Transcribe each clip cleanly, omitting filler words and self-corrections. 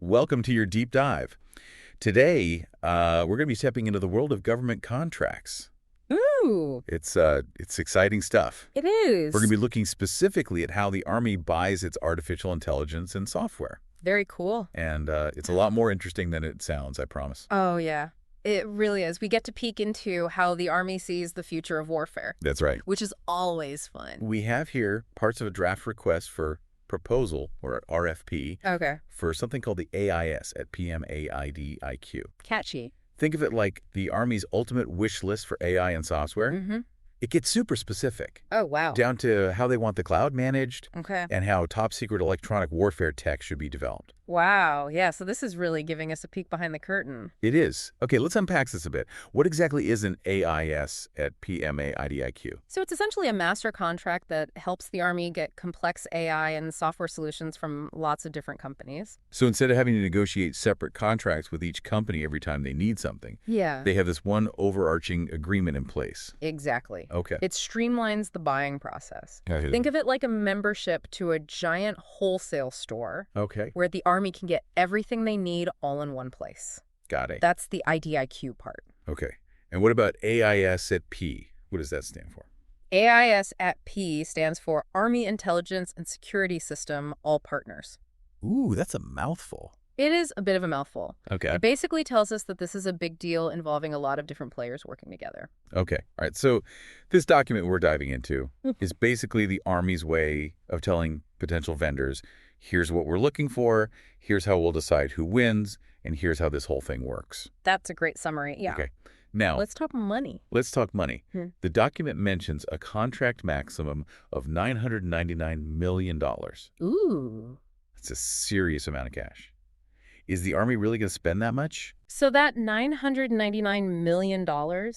Welcome to your deep dive. Today, we're going to be stepping into the world of government contracts. Ooh, It's exciting stuff. it We're going to is. be looking specifically at how the Army buys its artificial intelligence and software. Very cool. And it's a lot more interesting than it sounds, I promise. Oh, yeah. It really is. We get to peek into how the Army sees the future of warfare, That's right. which is always fun. We have here parts of a draft request for proposal, or RFP, Okay. for something called the AIS at PMAIDIQ. Catchy. Think of it like the Army's ultimate wish list for AI and software. Mm-hmm. It gets super specific, Oh, wow. down to how they want the cloud managed Okay. and how top-secret electronic warfare tech should be developed. Wow. Yeah, so this is really giving us a peek behind the curtain. It is. Okay, let's unpack this a bit. What exactly is an AIS at PMAIDIQ? So it's essentially a master contract that helps the Army get complex AI and software solutions from lots of different companies. So instead of having to negotiate separate contracts with each company every time they need something, Yeah. they have this one overarching agreement in place. Exactly. Okay. It streamlines the buying process. I hear Think of it like a membership to a giant wholesale store that. Okay, where the Army can get everything they need all in one place. got it. That's the IDIQ part. Okay. And what about AIS at P? What does that stand for? AIS at P stands for Army Intelligence and Security System All Partners. Ooh, that's a mouthful. It is a bit of a mouthful. Okay. It basically tells us that this is a big deal involving a lot of different players working together. Okay. All right. So this document we're diving into is basically the Army's way of telling potential vendors, here's what we're looking for, here's how we'll decide who wins, and here's how this whole thing works. That's a great summary. Yeah. Okay. Now, Let's talk money. let's talk money. Hmm. The document mentions a contract maximum of $999 million. Ooh. That's a serious amount of cash. Is the Army really going to spend that much? So that $999 million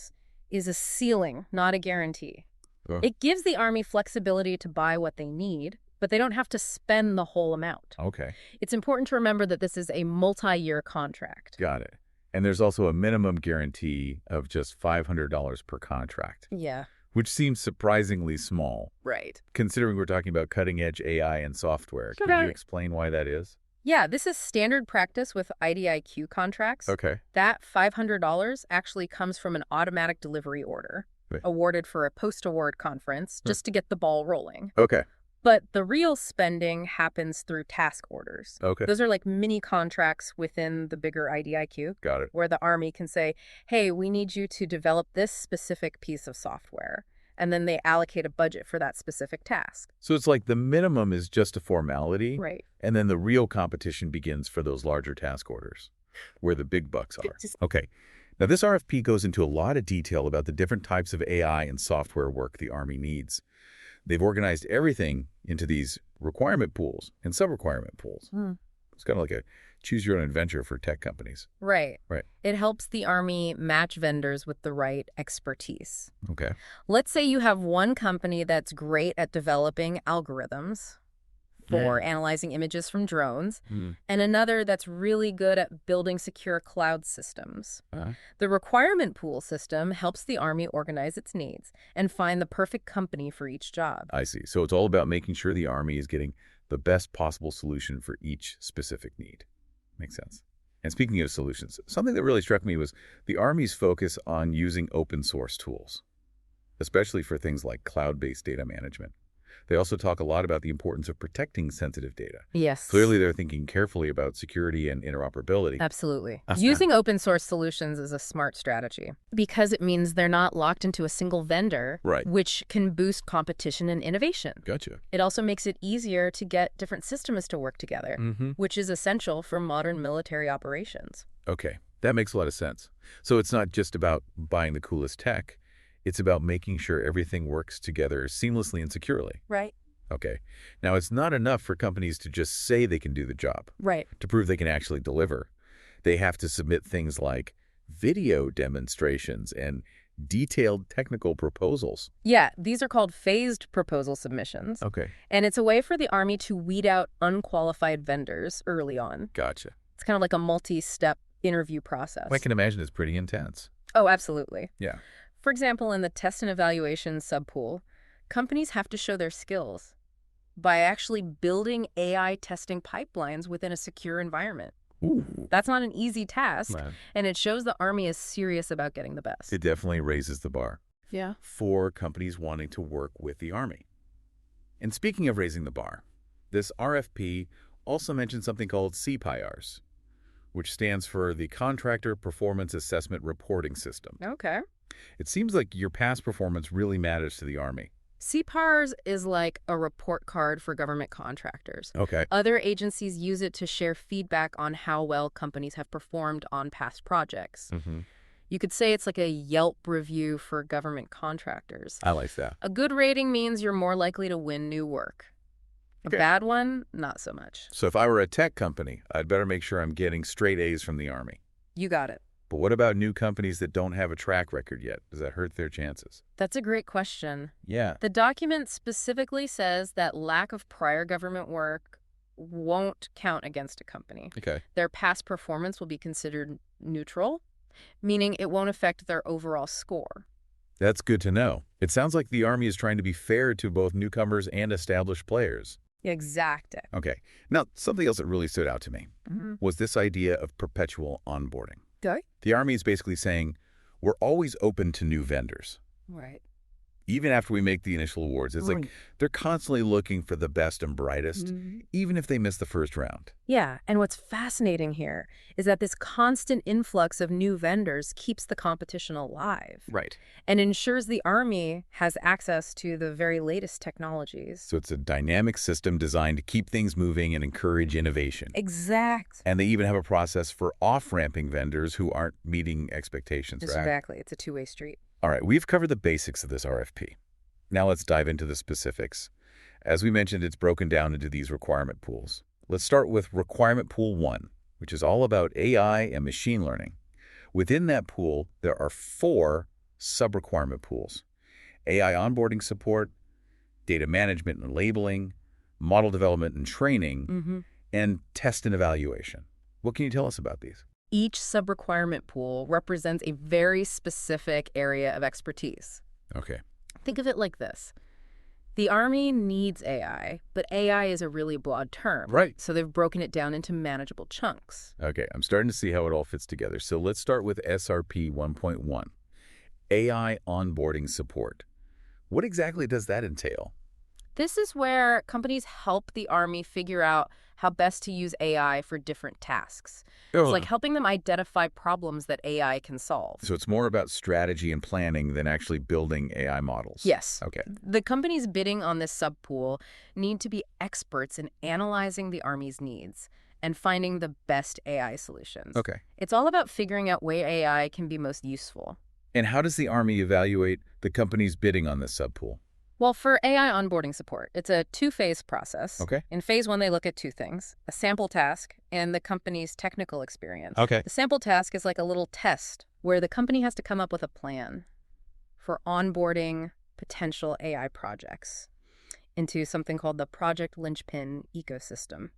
is a ceiling, not a guarantee. Oh. It gives the Army flexibility to buy what they need, but they don't have to spend the whole amount. Okay. It's important to remember that this is a multi-year contract. Got it. And there's also a minimum guarantee of just $500 per contract, Yeah, which seems surprisingly small, right. considering we're talking about cutting-edge AI and software. Could Right. you explain why that is? Yeah, this is standard practice with IDIQ contracts. Okay. That $500 actually comes from an automatic delivery order Right. awarded for a post-award conference just to get the ball rolling. Okay. But the real spending happens through task orders. Okay. Those are like mini contracts within the bigger IDIQ Got it. where the Army can say, hey, we need you to develop this specific piece of software. And then they allocate a budget for that specific task. So it's like the minimum is just a formality, Right. and then the real competition begins for those larger task orders, where the big bucks are. Okay. Now, this RFP goes into a lot of detail about the different types of AI and software work the Army needs. They've organized everything into these requirement pools and sub-requirement pools. It's kind of like a choose-your-own-adventure for tech companies. Right. Right. It helps the Army match vendors with the right expertise. Okay. Let's say you have one company that's great at developing algorithms for analyzing images from drones, and another that's really good at building secure cloud systems. The requirement pool system helps the Army organize its needs and find the perfect company for each job. I see. So it's all about making sure the Army is getting the best possible solution for each specific need. Makes sense. And speaking of solutions, something that really struck me was the Army's focus on using open source tools, especially for things like cloud-based data management. They also talk a lot about the importance of protecting sensitive data. Yes. Clearly, they're thinking carefully about security and interoperability. Absolutely. Using open source solutions is a smart strategy because it means they're not locked into a single vendor, Right. which can boost competition and innovation. Gotcha. It also makes it easier to get different systems to work together, which is essential for modern military operations. Okay, that makes a lot of sense. So it's not just about buying the coolest tech. It's about making sure everything works together seamlessly and securely. Right. Okay. Now, it's not enough for companies to just say they can do the job. Right. To prove they can actually deliver, they have to submit things like video demonstrations and detailed technical proposals. Yeah, these are called phased proposal submissions. Okay. And it's a way for the Army to weed out unqualified vendors early on. Gotcha. It's kind of like a multi-step interview process. I can imagine it's pretty intense. Oh, absolutely. Yeah. For example, in the test and evaluation subpool, companies have to show their skills by actually building AI testing pipelines within a secure environment. Ooh. That's not an easy task, Man. and it shows the Army is serious about getting the best. It definitely raises the bar. Yeah. For companies wanting to work with the Army. And speaking of raising the bar, this RFP also mentions something called CPIRs, which stands for the Contractor Performance Assessment Reporting System. Okay. It seems like your past performance really matters to the Army. CPARS is like a report card for government contractors. Okay. Other agencies use it to share feedback on how well companies have performed on past projects. You could say it's like a Yelp review for government contractors. I like that. A good rating means you're more likely to win new work. Okay. A bad one, not so much. So if I were a tech company, I'd better make sure I'm getting straight A's from the Army. You got it. But what about new companies that don't have a track record yet? Does that hurt their chances? That's a great question. Yeah. The document specifically says that lack of prior government work won't count against a company. Okay. Their past performance will be considered neutral, meaning it won't affect their overall score. That's good to know. It sounds like the Army is trying to be fair to both newcomers and established players. Exactly. Okay. Now, something else that really stood out to me was this idea of perpetual onboarding. Okay. The Army is basically saying, we're always open to new vendors. Right. Even after we make the initial awards, it's like they're constantly looking for the best and brightest, even if they miss the first round. Yeah, and what's fascinating here is that this constant influx of new vendors keeps the competition alive. Right. And ensures the Army has access to the very latest technologies. So it's a dynamic system designed to keep things moving and encourage innovation. Exact. And they even have a process for off-ramping vendors who aren't meeting expectations, right? Exactly. It's a two-way street. All right, we've covered the basics of this RFP. Now let's dive into the specifics. As we mentioned, it's broken down into these requirement pools. Let's start with Requirement Pool 1, which is all about AI and machine learning. Within that pool, there are 4 sub-requirement pools: AI onboarding support, data management and labeling, model development and training, and test and evaluation. What can you tell us about these? Each sub-requirement pool represents a very specific area of expertise. Okay. Think of it like this. The Army needs AI, but AI is a really broad term. Right. So they've broken it down into manageable chunks. Okay, I'm starting to see how it all fits together. So let's start with SRP 1.1, AI onboarding support. What exactly does that entail? This is where companies help the Army figure out how best to use AI for different tasks. It's like helping them identify problems that AI can solve. So it's more about strategy and planning than actually building AI models. Yes. Okay. The companies bidding on this subpool need to be experts in analyzing the Army's needs and finding the best AI solutions. Okay. It's all about figuring out where AI can be most useful. And how does the Army evaluate the companies bidding on this subpool? Well, for AI onboarding support, it's a 2-phase process. Okay. In phase 1, they look at 2 things: a sample task and the company's technical experience. Okay. The sample task is like a little test where the company has to come up with a plan for onboarding potential AI projects into something called the Project Linchpin ecosystem.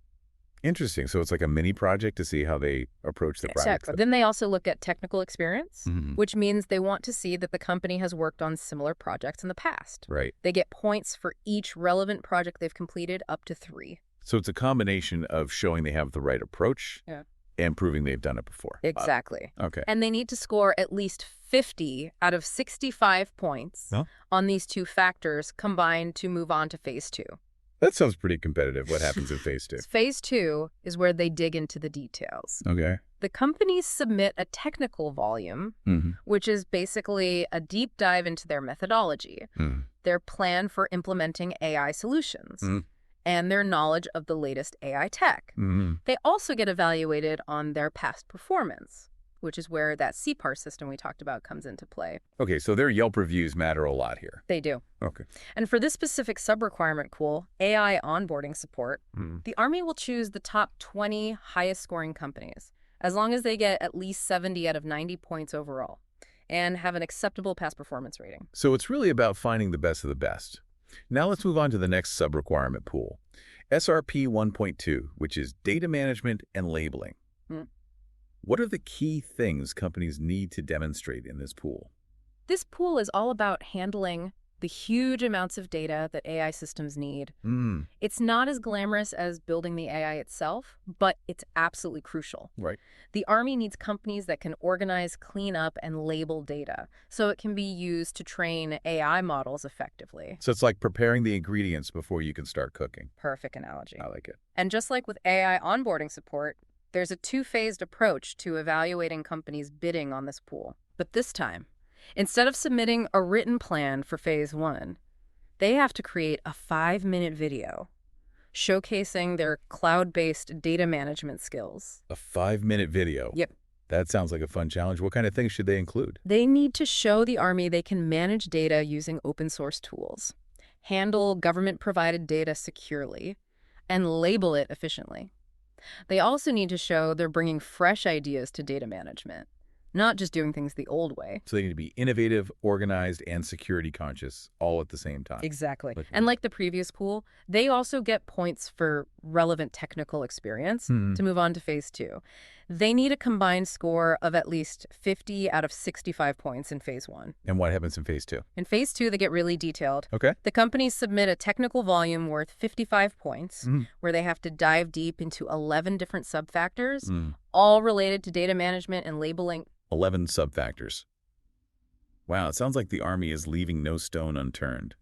Interesting. So it's like a mini project to see how they approach the project. Exactly. Then they also look at technical experience, Mhm. which means they want to see that the company has worked on similar projects in the past. Right. They get points for each relevant project they've completed, up to 3. So it's a combination of showing they have the right approach and proving they've done it before. Exactly. Okay. And they need to score at least 50 out of 65 points on these 2 factors combined to move on to phase 2. That sounds pretty competitive. What happens in phase 2? Phase 2 is where they dig into the details. Okay. The companies submit a technical volume, which is basically a deep dive into their methodology, their plan for implementing AI solutions, and their knowledge of the latest AI tech. They also get evaluated on their past performance, which is where that CPAR system we talked about comes into play. Okay, so their Yelp reviews matter a lot here. They do. Okay. And for this specific sub-requirement pool, AI onboarding support, the Army will choose the top 20 highest scoring companies, as long as they get at least 70 out of 90 points overall and have an acceptable past performance rating. So it's really about finding the best of the best. Now let's move on to the next sub-requirement pool, SRP 1.2, which is data management and labeling. What are the key things companies need to demonstrate in this pool? This pool is all about handling the huge amounts of data that AI systems need. Mm, It's not as glamorous as building the AI itself, but it's absolutely crucial. right. The Army needs companies that can organize, clean up, and label data so it can be used to train AI models effectively. So it's like preparing the ingredients before you can start cooking. Perfect analogy. I like it. And just like with AI onboarding support, there's a two-phased approach to evaluating companies bidding on this pool. But this time, instead of submitting a written plan for phase 1, they have to create a 5-minute video showcasing their cloud-based data management skills. A 5-minute video. Yep. That sounds like a fun challenge. What kind of things should they include? They need to show the Army they can manage data using open source tools, handle government-provided data securely, and label it efficiently. They also need to show they're bringing fresh ideas to data management, not just doing things the old way. So they need to be innovative, organized, and security conscious all at the same time. Exactly. And like the previous pool, they also get points for relevant technical experience to move on to phase 2. They need a combined score of at least 50 out of 65 points in phase 1. And what happens in phase 2? In phase 2, they get really detailed. Okay. The companies submit a technical volume worth 55 points, where they have to dive deep into 11 different sub-factors, all related to data management and labeling. 11 sub-factors. Wow, it sounds like the Army is leaving no stone unturned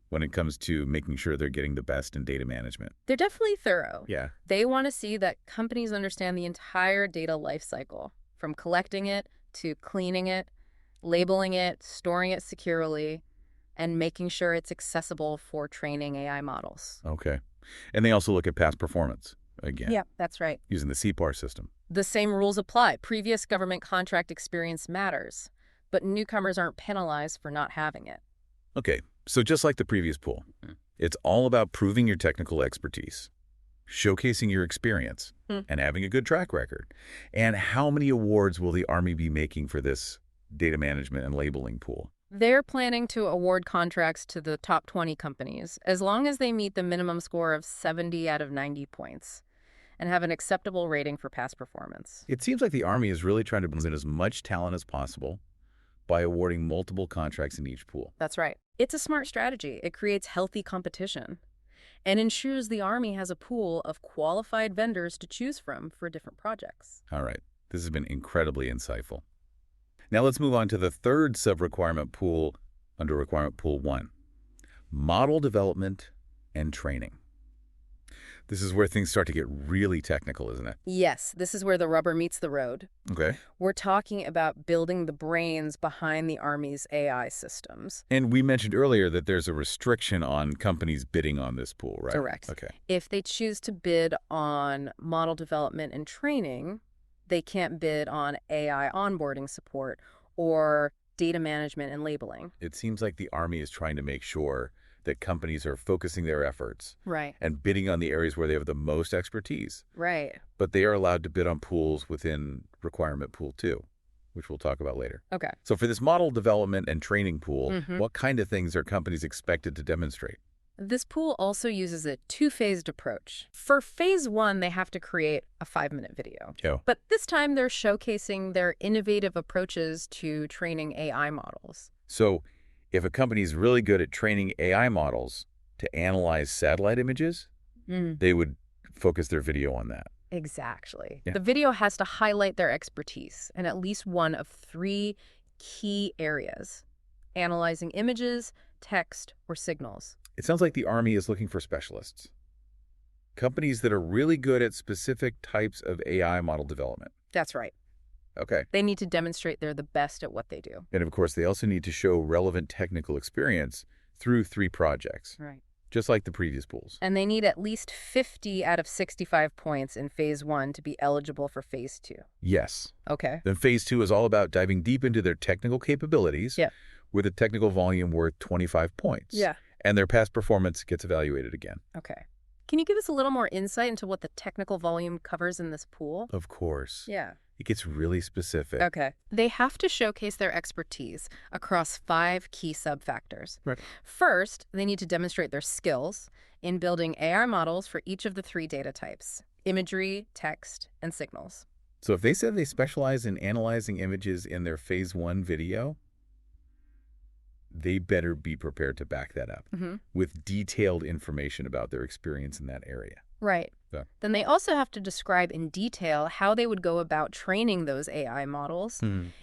when it comes to making sure they're getting the best in data management. They're definitely thorough. Yeah. They want to see that companies understand the entire data lifecycle, from collecting it to cleaning it, labeling it, storing it securely, and making sure it's accessible for training AI models. Okay. And they also look at past performance, again. Yeah, that's right. Using the CPAR system. The same rules apply. Previous government contract experience matters, but newcomers aren't penalized for not having it. Okay, so just like the previous pool, it's all about proving your technical expertise, showcasing your experience, and having a good track record. And how many awards will the Army be making for this data management and labeling pool? They're planning to award contracts to the top 20 companies, as long as they meet the minimum score of 70 out of 90 points and have an acceptable rating for past performance. It seems like the Army is really trying to bring in as much talent as possible by awarding multiple contracts in each pool. That's right. It's a smart strategy. It creates healthy competition and ensures the Army has a pool of qualified vendors to choose from for different projects. All right. This has been incredibly insightful. Now let's move on to the third sub-requirement pool under Requirement Pool 1, model development and training. This is where things start to get really technical, isn't it? Yes, this is where the rubber meets the road. Okay. We're talking about building the brains behind the Army's AI systems. And we mentioned earlier that there's a restriction on companies bidding on this pool, right? Correct. Okay. If they choose to bid on model development and training, they can't bid on AI onboarding support or data management and labeling. It seems like the Army is trying to make sure that companies are focusing their efforts Right. and bidding on the areas where they have the most expertise. Right. But they are allowed to bid on pools within Requirement Pool 2, which we'll talk about later. Okay. So for this model development and training pool, what kind of things are companies expected to demonstrate? This pool also uses a two-phased approach. For phase 1, they have to create a 5-minute video. Yeah. But this time, they're showcasing their innovative approaches to training AI models. So if a company is really good at training AI models to analyze satellite images, they would focus their video on that. Exactly. Yeah. The video has to highlight their expertise in at least one of 3 key areas: analyzing images, text, or signals. It sounds like the Army is looking for specialists. Companies that are really good at specific types of AI model development. That's right. Okay. They need to demonstrate they're the best at what they do. And of course, they also need to show relevant technical experience through 3 projects, Right. just like the previous pools. And they need at least 50 out of 65 points in phase 1 to be eligible for phase 2. Yes. Okay. Then phase 2 is all about diving deep into their technical capabilities with a technical volume worth 25 points. Yeah. And their past performance gets evaluated again. Okay. Can you give us a little more insight into what the technical volume covers in this pool? Of course. Yeah. It gets really specific. Okay. They have to showcase their expertise across 5 key sub-factors. Right. First, they need to demonstrate their skills in building AI models for each of the 3 data types: imagery, text, and signals. So if they said they specialize in analyzing images in their phase 1 video, they better be prepared to back that up with detailed information about their experience in that area. Right. So. Then they also have to describe in detail how they would go about training those AI models,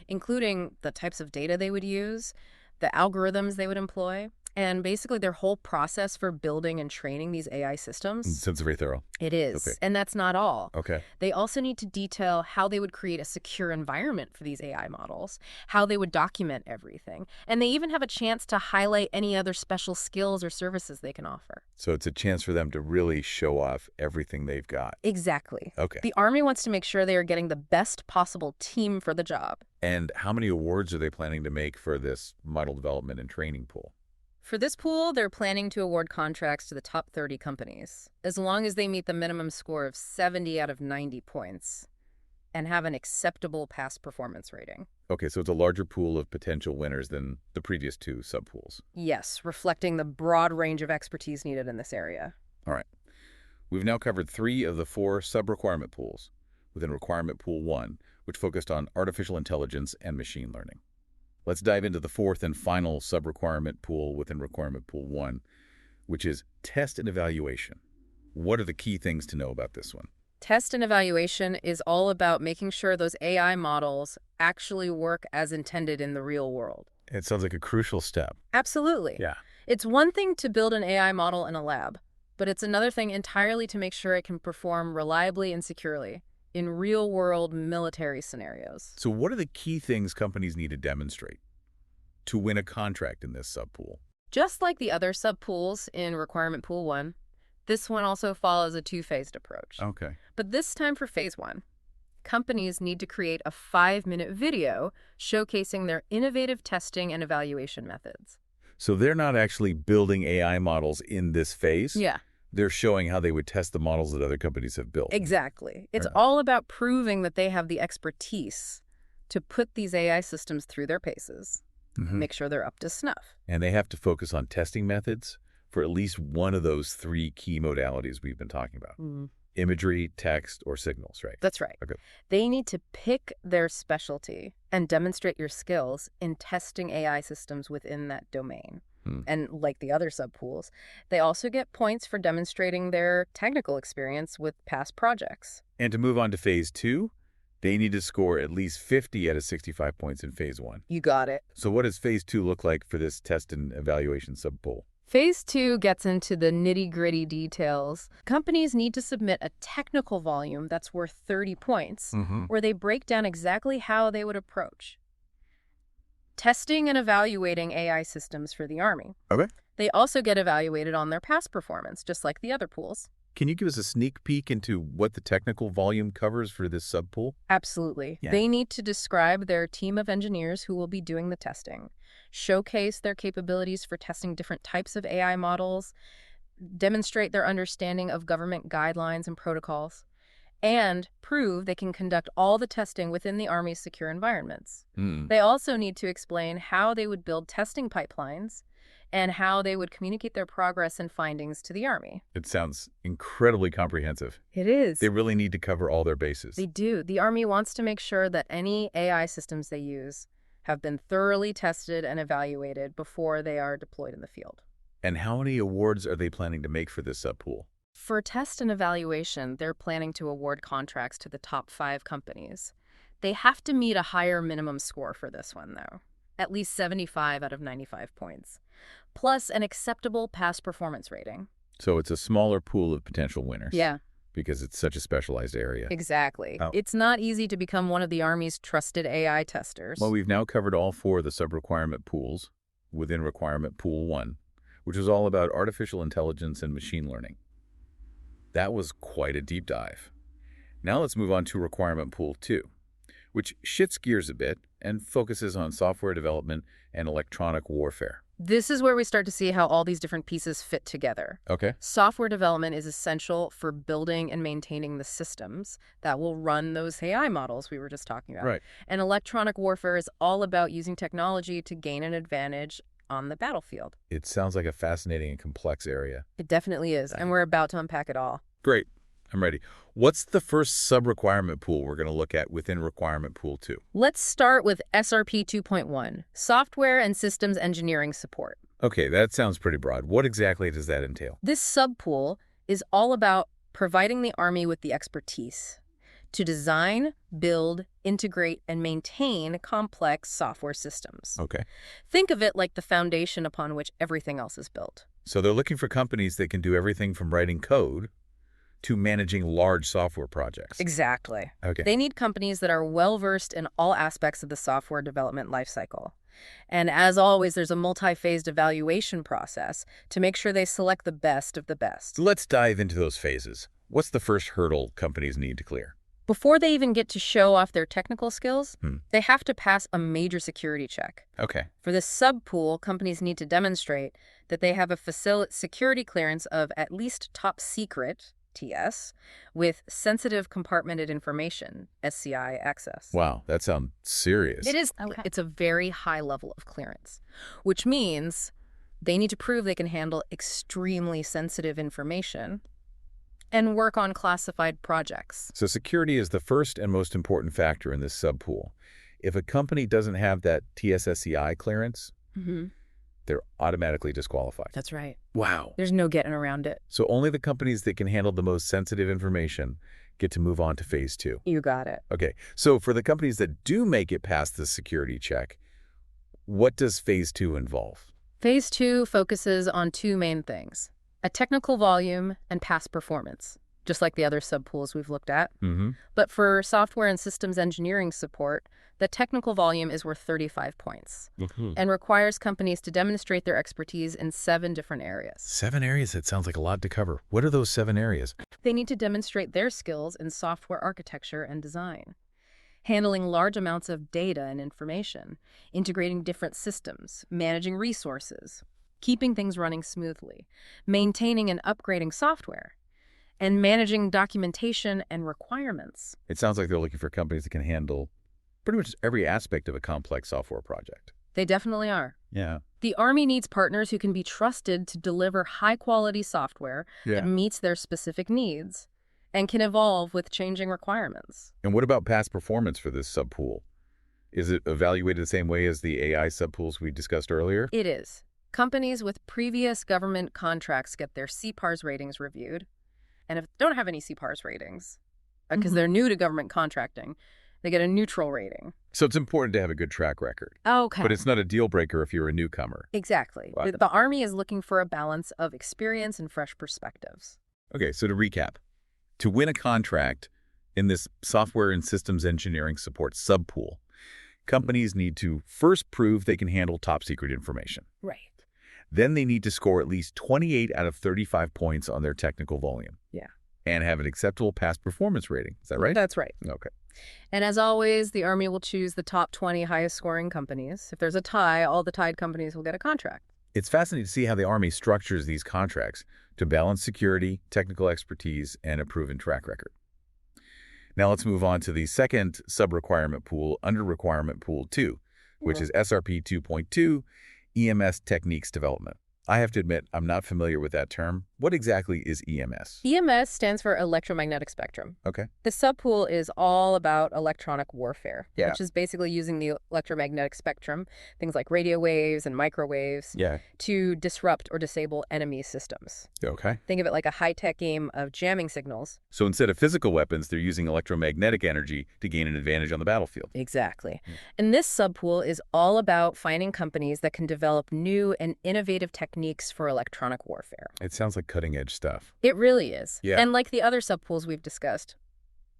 including the types of data they would use, the algorithms they would employ, and basically their whole process for building and training these AI systems. Sounds very thorough. It is. Okay. And that's not all. Okay. They also need to detail how they would create a secure environment for these AI models, how they would document everything, and they even have a chance to highlight any other special skills or services they can offer. So it's a chance for them to really show off everything they've got. Exactly. Okay. The Army wants to make sure they are getting the best possible team for the job. And how many awards are they planning to make for this model development and training pool? For this pool, they're planning to award contracts to the top 30 companies, as long as they meet the minimum score of 70 out of 90 points and have an acceptable past performance rating. Okay, so it's a larger pool of potential winners than the previous two subpools. Yes, reflecting the broad range of expertise needed in this area. All right. We've now covered 3 of the 4 sub-requirement pools within Requirement Pool 1, which focused on artificial intelligence and machine learning. Let's dive into the 4th and final sub-requirement pool within Requirement Pool 1, which is test and evaluation. What are the key things to know about this one? Test and evaluation is all about making sure those AI models actually work as intended in the real world. It sounds like a crucial step. Absolutely. Yeah. It's one thing to build an AI model in a lab, but it's another thing entirely to make sure it can perform reliably and securely in real-world military scenarios. So what are the key things companies need to demonstrate to win a contract in this subpool? Just like the other subpools in Requirement Pool 1, this one also follows a 2-phased approach. Okay. But this time for Phase 1, companies need to create a 5-minute video showcasing their innovative testing and evaluation methods. So they're not actually building AI models in this phase? Yeah. They're showing how they would test the models that other companies have built. Exactly. It's all about proving that they have the expertise to put these AI systems through their paces, make sure they're up to snuff. And they have to focus on testing methods for at least one of those 3 key modalities we've been talking about. Imagery, text, or signals, right? That's right. Okay. They need to pick their specialty and demonstrate your skills in testing AI systems within that domain. And like the other subpools, they also get points for demonstrating their technical experience with past projects. And to move on to Phase 2, they need to score at least 50 out of 65 points in Phase 1. You got it. So what does Phase 2 look like for this test and evaluation subpool? Phase 2 gets into the nitty-gritty details. Companies need to submit a technical volume that's worth 30 points, where they break down exactly how they would approach testing and evaluating AI systems for the Army. Okay. They also get evaluated on their past performance, just like the other pools. Can you give us a sneak peek into what the technical volume covers for this subpool? Absolutely. Yeah. They need to describe their team of engineers who will be doing the testing, showcase their capabilities for testing different types of AI models, demonstrate their understanding of government guidelines and protocols, and prove they can conduct all the testing within the Army's secure environments. They also need to explain how they would build testing pipelines and how they would communicate their progress and findings to the Army. It sounds incredibly comprehensive. It is. They really need to cover all their bases. They do. The Army wants to make sure that any AI systems they use have been thoroughly tested and evaluated before they are deployed in the field. And how many awards are they planning to make for this subpool? For test and evaluation, they're planning to award contracts to the top 5 companies. They have to meet a higher minimum score for this one, though, at least 75 out of 95 points, plus an acceptable past performance rating. So it's a smaller pool of potential winners. Yeah. Because it's such a specialized area. Exactly. Oh. It's not easy to become one of the Army's trusted AI testers. Well, we've now covered all 4 of the sub-requirement pools within Requirement Pool 1, which is all about artificial intelligence and machine learning. That was quite a deep dive. Now let's move on to Requirement Pool 2, which shifts gears a bit and focuses on software development and electronic warfare. This is where we start to see how all these different pieces fit together. Okay. Software development is essential for building and maintaining the systems that will run those AI models we were just talking about. Right. And electronic warfare is all about using technology to gain an advantage on the battlefield. It sounds like a fascinating and complex area. It definitely is, and we're about to unpack it all. Great. I'm ready. What's the first sub-requirement pool we're going to look at within requirement pool 2? Let's start with SRP 2.1, Software and Systems Engineering Support. Okay, that sounds pretty broad. What exactly does that entail? This subpool is all about providing the Army with the expertise to design, build, integrate, and maintain complex software systems. Okay. Think of it like the foundation upon which everything else is built. So they're looking for companies that can do everything from writing code to managing large software projects. Exactly. Okay. They need companies that are well-versed in all aspects of the software development lifecycle. And as always, there's a multi-phased evaluation process to make sure they select the best of the best. Let's dive into those phases. What's the first hurdle companies need to clear? Before they even get to show off their technical skills, they have to pass a major security check. Okay. For this subpool, companies need to demonstrate that they have a security clearance of at least top secret, TS, with sensitive compartmented information, SCI access. Wow, that sounds serious. It is. Okay. It's a very high level of clearance, which means they need to prove they can handle extremely sensitive information and work on classified projects. So security is the first and most important factor in this subpool. If a company doesn't have that TSSCI clearance, they're automatically disqualified. That's right. Wow. There's no getting around it. So only the companies that can handle the most sensitive information get to move on to phase 2. You got it. Okay, so for the companies that do make it past the security check, what does phase 2 involve? Phase 2 focuses on two main things: a technical volume and past performance, just like the other subpools we've looked at. But for software and systems engineering support, the technical volume is worth 35 points and requires companies to demonstrate their expertise in 7 different areas. 7 areas? That sounds like a lot to cover. What are those 7 areas? They need to demonstrate their skills in software architecture and design, handling large amounts of data and information, integrating different systems, managing resources, keeping things running smoothly, maintaining and upgrading software, and managing documentation and requirements. It sounds like they're looking for companies that can handle pretty much every aspect of a complex software project. They definitely are. Yeah. The Army needs partners who can be trusted to deliver high-quality software that meets their specific needs and can evolve with changing requirements. And what about past performance for this subpool? Is it evaluated the same way as the AI subpools we discussed earlier? It is. Companies with previous government contracts get their CPARS ratings reviewed. And if they don't have any CPARS ratings, because they're new to government contracting, they get a neutral rating. So it's important to have a good track record. Okay. But it's not a deal breaker if you're a newcomer. Exactly. Wow. The Army is looking for a balance of experience and fresh perspectives. Okay, so to recap, to win a contract in this software and systems engineering support subpool, companies need to first prove they can handle top secret information. Right. Then they need to score at least 28 out of 35 points on their technical volume. Yeah. And have an acceptable past performance rating. Is that right? That's right. Okay. And as always, the Army will choose the top 20 highest scoring companies. If there's a tie, all the tied companies will get a contract. It's fascinating to see how the Army structures these contracts to balance security, technical expertise, and a proven track record. Now let's move on to the second sub-requirement pool under requirement pool 2, which is SRP 2.2, EMS techniques development. I have to admit, I'm not familiar with that term. What exactly is EMS? EMS stands for electromagnetic spectrum. Okay. The subpool is all about electronic warfare, Yeah. which is basically using the electromagnetic spectrum, things like radio waves and microwaves, to disrupt or disable enemy systems. Okay. Think of it like a high-tech game of jamming signals. So instead of physical weapons, they're using electromagnetic energy to gain an advantage on the battlefield. Exactly. And this subpool is all about finding companies that can develop new and innovative techniques for electronic warfare. It sounds like cutting-edge stuff. It really is. Yeah. And like the other subpools we've discussed,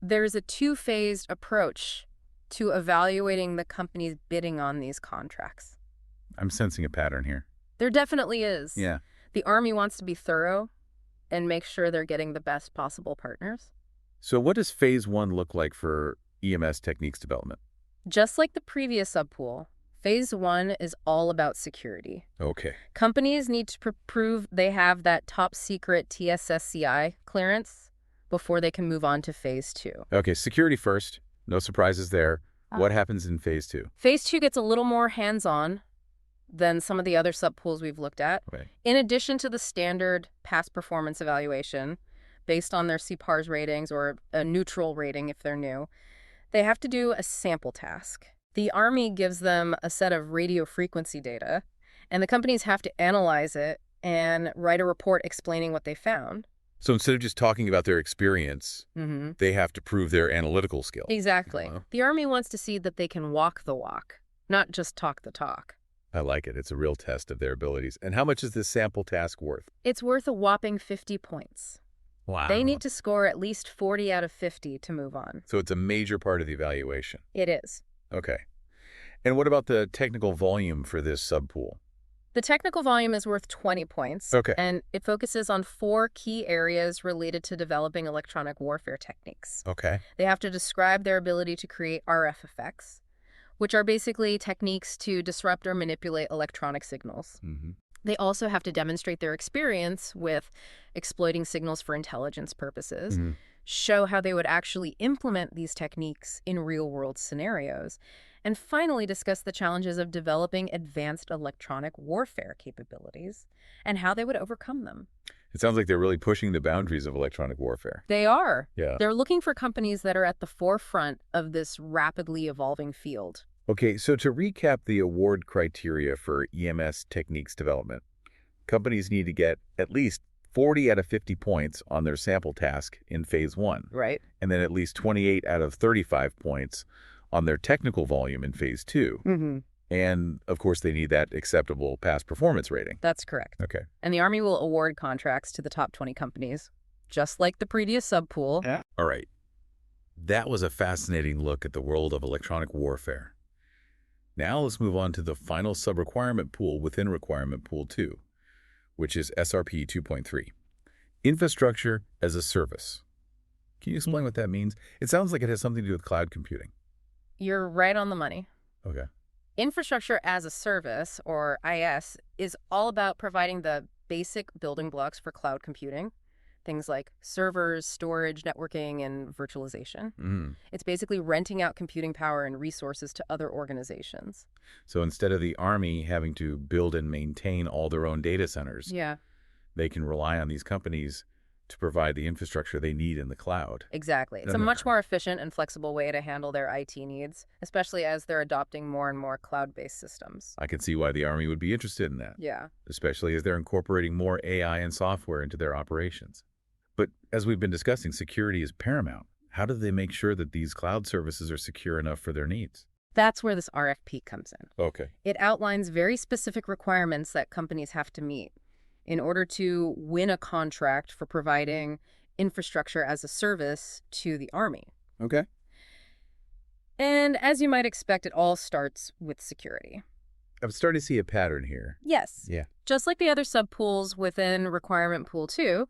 there's a two-phased approach to evaluating the companies bidding on these contracts. I'm sensing a pattern here. There definitely is. Yeah. The Army wants to be thorough and make sure they're getting the best possible partners. So what does phase 1 look like for EMS techniques development? Just like the previous subpool, phase 1 is all about security. Okay. Companies need to prove they have that top secret TSSCI clearance before they can move on to phase 2. Okay, security first. No surprises there. What happens in phase 2? Phase 2 gets a little more hands-on than some of the other subpools we've looked at. Okay. In addition to the standard past performance evaluation, based on their CPARS ratings or a neutral rating if they're new. They have to do a sample task. The Army gives them a set of radio frequency data, and the companies have to analyze it and write a report explaining what they found. So instead of just talking about their experience, they have to prove their analytical skill. Exactly. The Army wants to see that they can walk the walk, not just talk the talk. I like it. It's a real test of their abilities. And how much is this sample task worth? It's worth a whopping 50 points. Wow. They need to score at least 40 out of 50 to move on. So it's a major part of the evaluation. It is. Okay. And what about the technical volume for this subpool? The technical volume is worth 20 points. Okay. And it focuses on 4 key areas related to developing electronic warfare techniques. Okay. They have to describe their ability to create RF effects, which are basically techniques to disrupt or manipulate electronic signals. They also have to demonstrate their experience with exploiting signals for intelligence purposes, show how they would actually implement these techniques in real-world scenarios, and finally discuss the challenges of developing advanced electronic warfare capabilities and how they would overcome them. It sounds like they're really pushing the boundaries of electronic warfare. They are. Yeah. They're looking for companies that are at the forefront of this rapidly evolving field. Okay, so to recap the award criteria for EMS techniques development, companies need to get at least 40 out of 50 points on their sample task in Phase 1. Right. And then at least 28 out of 35 points on their technical volume in Phase 2. And, of course, they need that acceptable past performance rating. That's correct. Okay. And the Army will award contracts to the top 20 companies, just like the previous subpool. Yeah. All right. That was a fascinating look at the world of electronic warfare. Now let's move on to the final sub-requirement pool within Requirement Pool 2, which is SRP 2.3, Infrastructure as a Service. Can you explain what that means? It sounds like it has something to do with cloud computing. You're right on the money. Okay. Infrastructure as a Service, or IS, is all about providing the basic building blocks for cloud computing. Things like servers, storage, networking, and virtualization. It's basically renting out computing power and resources to other organizations. So instead of the Army having to build and maintain all their own data centers, they can rely on these companies to provide the infrastructure they need in the cloud. Exactly. It's a much more efficient and flexible way to handle their IT needs, especially as they're adopting more and more cloud-based systems. I can see why the Army would be interested in that. Yeah. Especially as they're incorporating more AI and software into their operations. But as we've been discussing, security is paramount. How do they make sure that these cloud services are secure enough for their needs? That's where this RFP comes in. Okay. It outlines very specific requirements that companies have to meet in order to win a contract for providing infrastructure as a service to the Army. Okay. And as you might expect, it all starts with security. I'm starting to see a pattern here. Yes. Yeah. Just like the other subpools within Requirement Pool 2,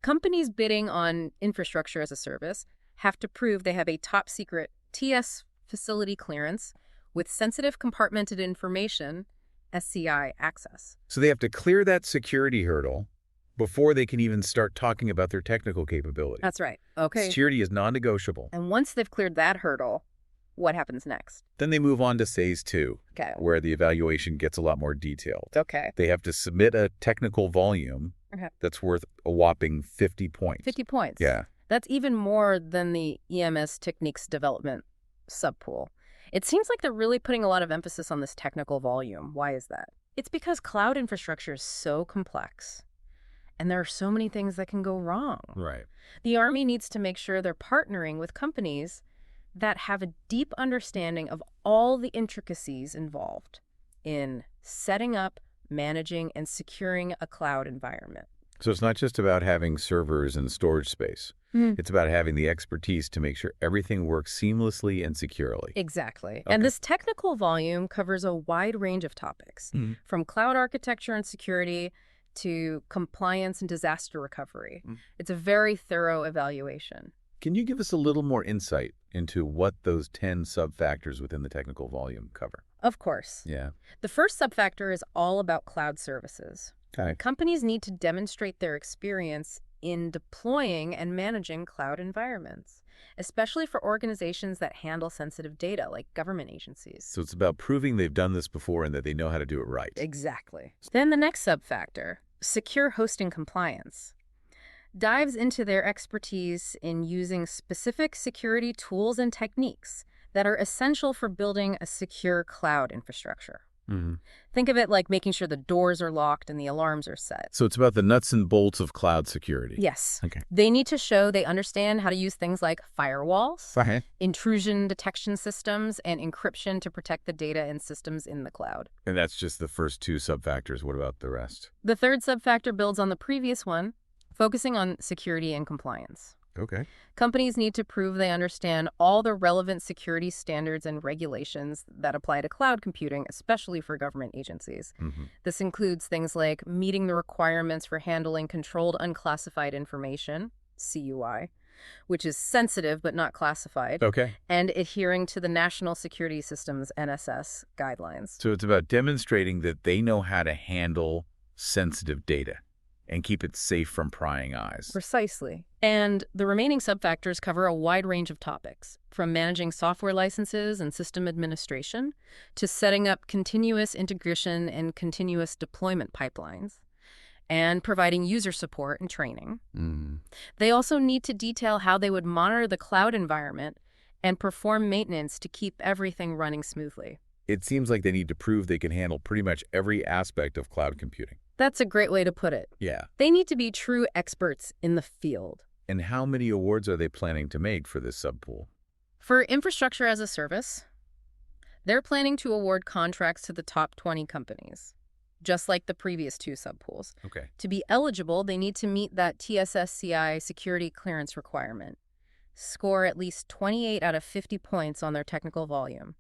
companies bidding on infrastructure as a service have to prove they have a top-secret TS facility clearance with sensitive compartmented information, SCI access. So they have to clear that security hurdle before they can even start talking about their technical capability. That's right. Okay. Security is non-negotiable. And once they've cleared that hurdle, what happens next? Then they move on to Phase 2, Okay. where the evaluation gets a lot more detailed. Okay. They have to submit a technical volume that's worth a whopping 50 points. 50 points. Yeah. That's even more than the EMS techniques development subpool. It seems like they're really putting a lot of emphasis on this technical volume. Why is that? It's because cloud infrastructure is so complex, and there are so many things that can go wrong. Right. The Army needs to make sure they're partnering with companies that have a deep understanding of all the intricacies involved in setting up, managing, and securing a cloud environment. So it's not just about having servers and storage space. It's about having the expertise to make sure everything works seamlessly and securely. Exactly. Okay. And this technical volume covers a wide range of topics, from cloud architecture and security to compliance and disaster recovery. It's a very thorough evaluation. Can you give us a little more insight into what those 10 sub-factors within the technical volume cover? Of course. Yeah. The first sub-factor is all about cloud services. Okay. Companies need to demonstrate their experience in deploying and managing cloud environments, especially for organizations that handle sensitive data like government agencies. So it's about proving they've done this before and that they know how to do it right. Exactly. Then the next sub-factor, secure hosting compliance. dives into their expertise in using specific security tools and techniques that are essential for building a secure cloud infrastructure. Mm-hmm. Think of it like making sure the doors are locked and the alarms are set. So it's about the nuts and bolts of cloud security. Yes. Okay. They need to show they understand how to use things like firewalls, Okay. intrusion detection systems, and encryption to protect the data and systems in the cloud. And that's just the first two subfactors. What about the rest? The third subfactor builds on the previous one, focusing on security and compliance. Okay. Companies need to prove they understand all the relevant security standards and regulations that apply to cloud computing, especially for government agencies. Mm-hmm. This includes things like meeting the requirements for handling controlled unclassified information, CUI, which is sensitive but not classified, Okay. and adhering to the National Security Systems NSS guidelines. So it's about demonstrating that they know how to handle sensitive data and keep it safe from prying eyes. Precisely. And the remaining subfactors cover a wide range of topics, from managing software licenses and system administration to setting up continuous integration and continuous deployment pipelines, and providing user support and training. Mm. They also need to detail how they would monitor the cloud environment and perform maintenance to keep everything running smoothly. It seems like they need to prove they can handle pretty much every aspect of cloud computing. That's a great way to put it. Yeah. They need to be true experts in the field. And how many awards are they planning to make for this subpool? For infrastructure as a service, they're planning to award contracts to the top 20 companies, just like the previous two subpools. Okay. To be eligible, they need to meet that TSSCI security clearance requirement, score at least 28 out of 50 points on their technical volume,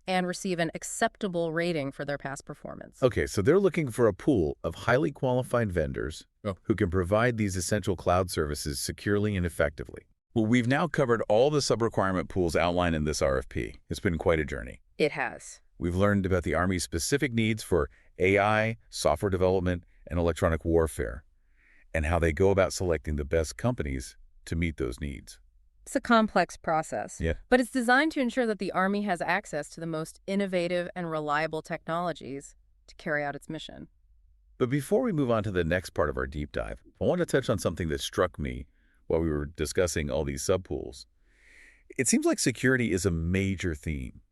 and receive an acceptable rating for their past performance. Okay, so they're looking for a pool of highly qualified vendors who can provide these essential cloud services securely and effectively. Well, we've now covered all the sub-requirement pools outlined in this RFP. It's been quite a journey. It has. We've learned about the Army's specific needs for AI, software development, and electronic warfare, and how they go about selecting the best companies to meet those needs. It's a complex process, Yeah. but it's designed to ensure that the Army has access to the most innovative and reliable technologies to carry out its mission. But before we move on to the next part of our deep dive, I want to touch on something that struck me while we were discussing all these subpools. It seems like security is a major theme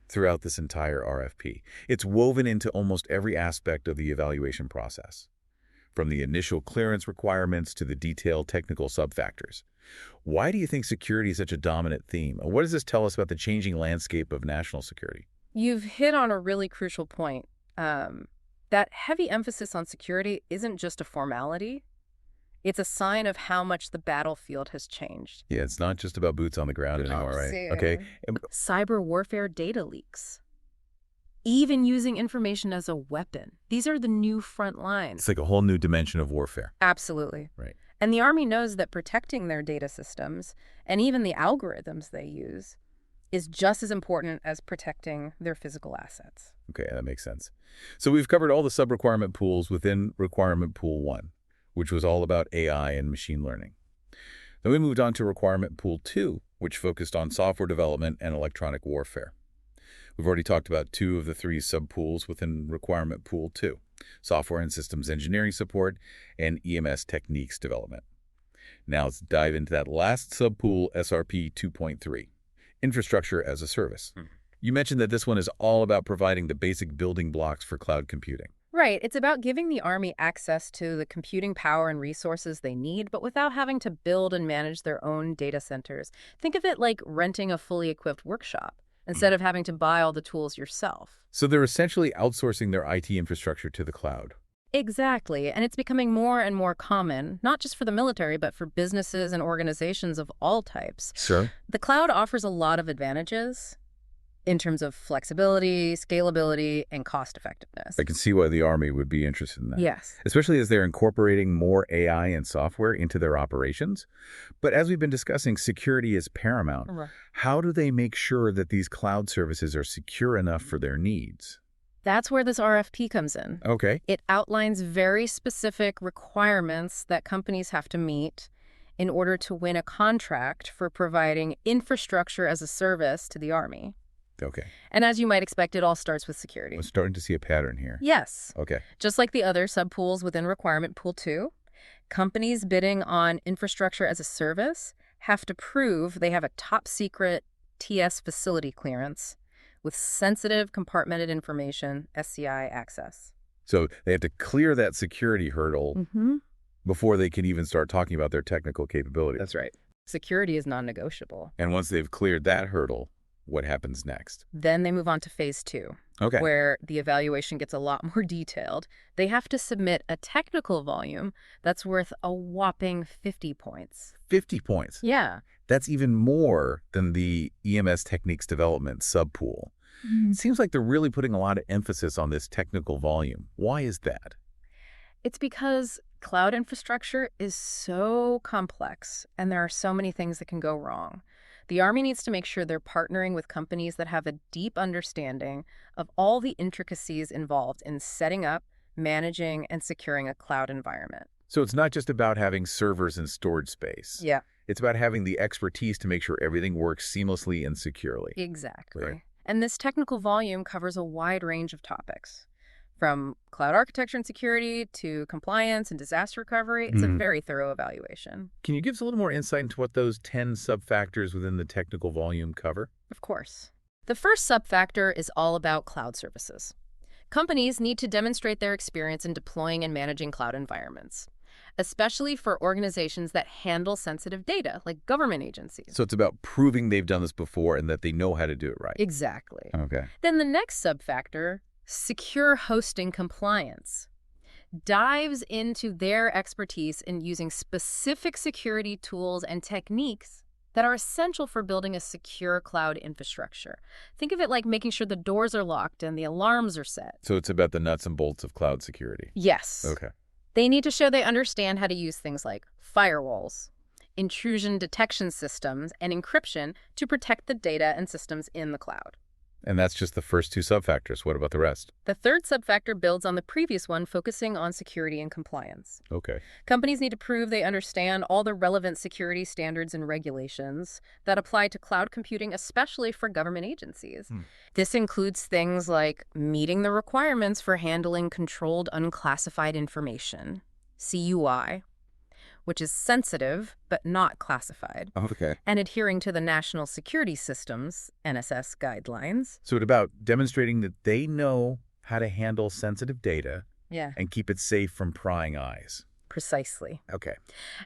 throughout this entire RFP. It's woven into almost every aspect of the evaluation process, from the initial clearance requirements to the detailed technical subfactors. Why do you think security is such a dominant theme? What does this tell us about the changing landscape of national security? You've hit on a really crucial point. That heavy emphasis on security isn't just a formality. It's a sign of how much the battlefield has changed. Yeah, it's not just about boots on the ground anymore, right? Okay. Cyber warfare data leaks. Even using information as a weapon. These are the new front lines. It's like a whole new dimension of warfare. Absolutely. Right. And the Army knows that protecting their data systems, and even the algorithms they use, is just as important as protecting their physical assets. Okay, that makes sense. So we've covered all the sub-requirement pools within Requirement Pool 1, which was all about AI and machine learning. Then we moved on to Requirement Pool 2, which focused on software development and electronic warfare. We've already talked about two of the three subpools within Requirement Pool 2, software and systems engineering support and EMS techniques development. Now let's dive into that last subpool, SRP 2.3, infrastructure as a service. You mentioned that this one is all about providing the basic building blocks for cloud computing. Right. It's about giving the Army access to the computing power and resources they need, but without having to build and manage their own data centers. Think of it like renting a fully equipped workshop instead of having to buy all the tools yourself. So they're essentially outsourcing their IT infrastructure to the cloud. Exactly. And it's becoming more and more common, not just for the military, but for businesses and organizations of all types. Sure. The cloud offers a lot of advantages in terms of flexibility, scalability, and cost effectiveness. I can see why the Army would be interested in that. Yes. Especially as they're incorporating more AI and software into their operations. But as we've been discussing, security is paramount. Right. How do they make sure that these cloud services are secure enough for their needs? That's where this RFP comes in. Okay. It outlines very specific requirements that companies have to meet in order to win a contract for providing infrastructure as a service to the Army. Okay. And as you might expect, it all starts with security. I'm starting to see a pattern here. Yes. Okay. Just like the other subpools within Requirement Pool 2, Companies bidding on infrastructure as a service have to prove they have a top-secret TS facility clearance with sensitive compartmented information, SCI access. So they have to clear that security hurdle Mm-hmm. before they can even start talking about their technical capabilities. That's right. Security is non-negotiable. And once they've cleared that hurdle, what happens next? Then they move on to phase 2, Okay. where the evaluation gets a lot more detailed. They have to submit a technical volume that's worth a whopping 50 points. 50 points. Yeah. That's even more than the EMS techniques development subpool. It seems like they're really putting a lot of emphasis on this technical volume. Why is that? It's because cloud infrastructure is so complex, and there are so many things that can go wrong. The Army needs to make sure they're partnering with companies that have a deep understanding of all the intricacies involved in setting up, managing, and securing a cloud environment. So it's not just about having servers and storage space. Yeah, It's about having the expertise to make sure everything works seamlessly and securely. exactly. Clear. And this technical volume covers a wide range of topics. From cloud architecture and security to compliance and disaster recovery, it's a very thorough evaluation. Can you give us a little more insight into what those 10 sub-factors within the technical volume cover? Of course. The first sub-factor is all about cloud services. Companies need to demonstrate their experience in deploying and managing cloud environments, especially for organizations that handle sensitive data, like government agencies. So it's about proving they've done this before and that they know how to do it right. Exactly. Okay. Then the next sub-factor, secure hosting compliance, dives into their expertise in using specific security tools and techniques that are essential for building a secure cloud infrastructure. Think of it like making sure the doors are locked and the alarms are set. So it's about the nuts and bolts of cloud security. Yes. Okay. They need to show they understand how to use things like firewalls, intrusion detection systems, and encryption to protect the data and systems in the cloud. And that's just the first two sub-factors. What about the rest? The third sub-factor builds on the previous one, focusing on security and compliance. Okay. Companies need to prove they understand all the relevant security standards and regulations that apply to cloud computing, especially for government agencies. This includes things like meeting the requirements for handling controlled unclassified information, CUI, which is sensitive but not classified, Okay. and adhering to the National Security Systems, NSS, guidelines. So it's about demonstrating that they know how to handle sensitive data Yeah, and keep it safe from prying eyes. precisely. Okay.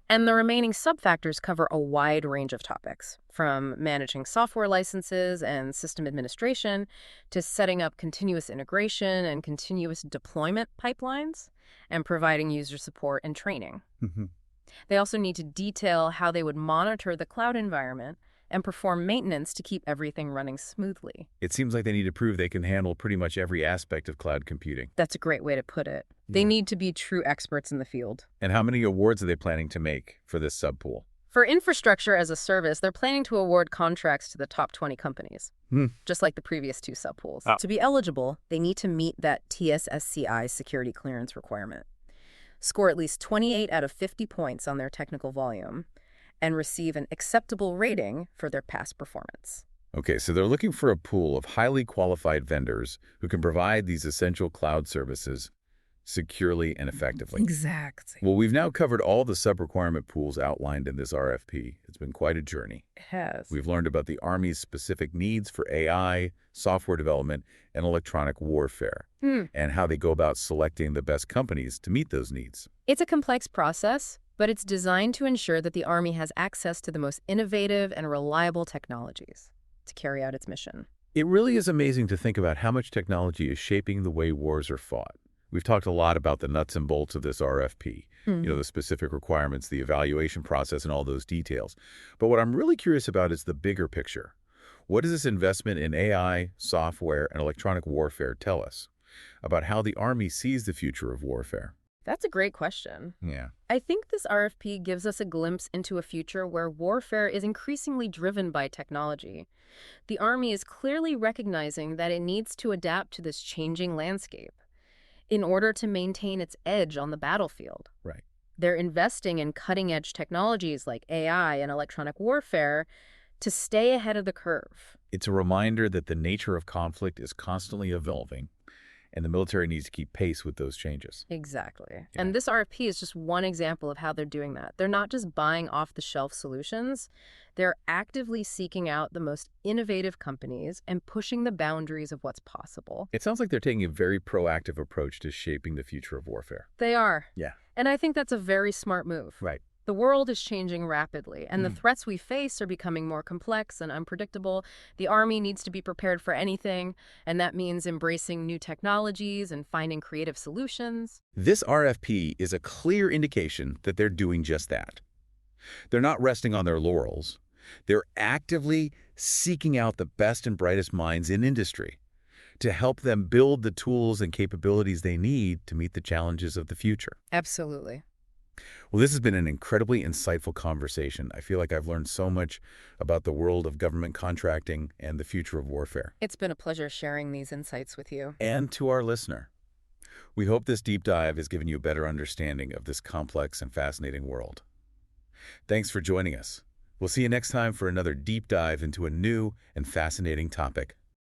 And the remaining sub-factors cover a wide range of topics, from managing software licenses and system administration to setting up continuous integration and continuous deployment pipelines and providing user support and training. They also need to detail how they would monitor the cloud environment and perform maintenance to keep everything running smoothly. It seems like they need to prove they can handle pretty much every aspect of cloud computing. That's a great way to put it. They need to be true experts in the field. And how many awards are they planning to make for this subpool? For infrastructure as a service, they're planning to award contracts to the top 20 companies, just like the previous two subpools. Oh. To be eligible, they need to meet that TSSCI security clearance requirement, score at least 28 out of 50 points on their technical volume, and receive an acceptable rating for their past performance. Okay, so they're looking for a pool of highly qualified vendors who can provide these essential cloud services securely and effectively. Exactly. Well, we've now covered all the sub-requirement pools outlined in this RFP. It's been quite a journey. It has. We've learned about the Army's specific needs for AI, software development, and electronic warfare, and how they go about selecting the best companies to meet those needs. It's a complex process, but it's designed to ensure that the Army has access to the most innovative and reliable technologies to carry out its mission. It really is amazing to think about how much technology is shaping the way wars are fought. We've talked a lot about the nuts and bolts of this RFP, the specific requirements, the evaluation process, and all those details. But what I'm really curious about is the bigger picture. What does this investment in AI, software, and electronic warfare tell us about how the Army sees the future of warfare? That's a great question. Yeah. I think this RFP gives us a glimpse into a future where warfare is increasingly driven by technology. The Army is clearly recognizing that it needs to adapt to this changing landscape in order to maintain its edge on the battlefield. Right. They're investing in cutting-edge technologies like AI and electronic warfare to stay ahead of the curve. It's a reminder that the nature of conflict is constantly evolving, and the military needs to keep pace with those changes. Exactly. Yeah. And this RFP is just one example of how they're doing that. They're not just buying off-the-shelf solutions. They're actively seeking out the most innovative companies and pushing the boundaries of what's possible. It sounds like they're taking a very proactive approach to shaping the future of warfare. They are. Yeah. And I think that's a very smart move. Right. The world is changing rapidly, and the threats we face are becoming more complex and unpredictable. The Army needs to be prepared for anything, and that means embracing new technologies and finding creative solutions. This RFP is a clear indication that they're doing just that. They're not resting on their laurels. They're actively seeking out the best and brightest minds in industry to help them build the tools and capabilities they need to meet the challenges of the future. Absolutely. Well, this has been an incredibly insightful conversation. I feel like I've learned so much about the world of government contracting and the future of warfare. It's been a pleasure sharing these insights with you. And to our listener, we hope this deep dive has given you a better understanding of this complex and fascinating world. Thanks for joining us. We'll see you next time for another deep dive into a new and fascinating topic.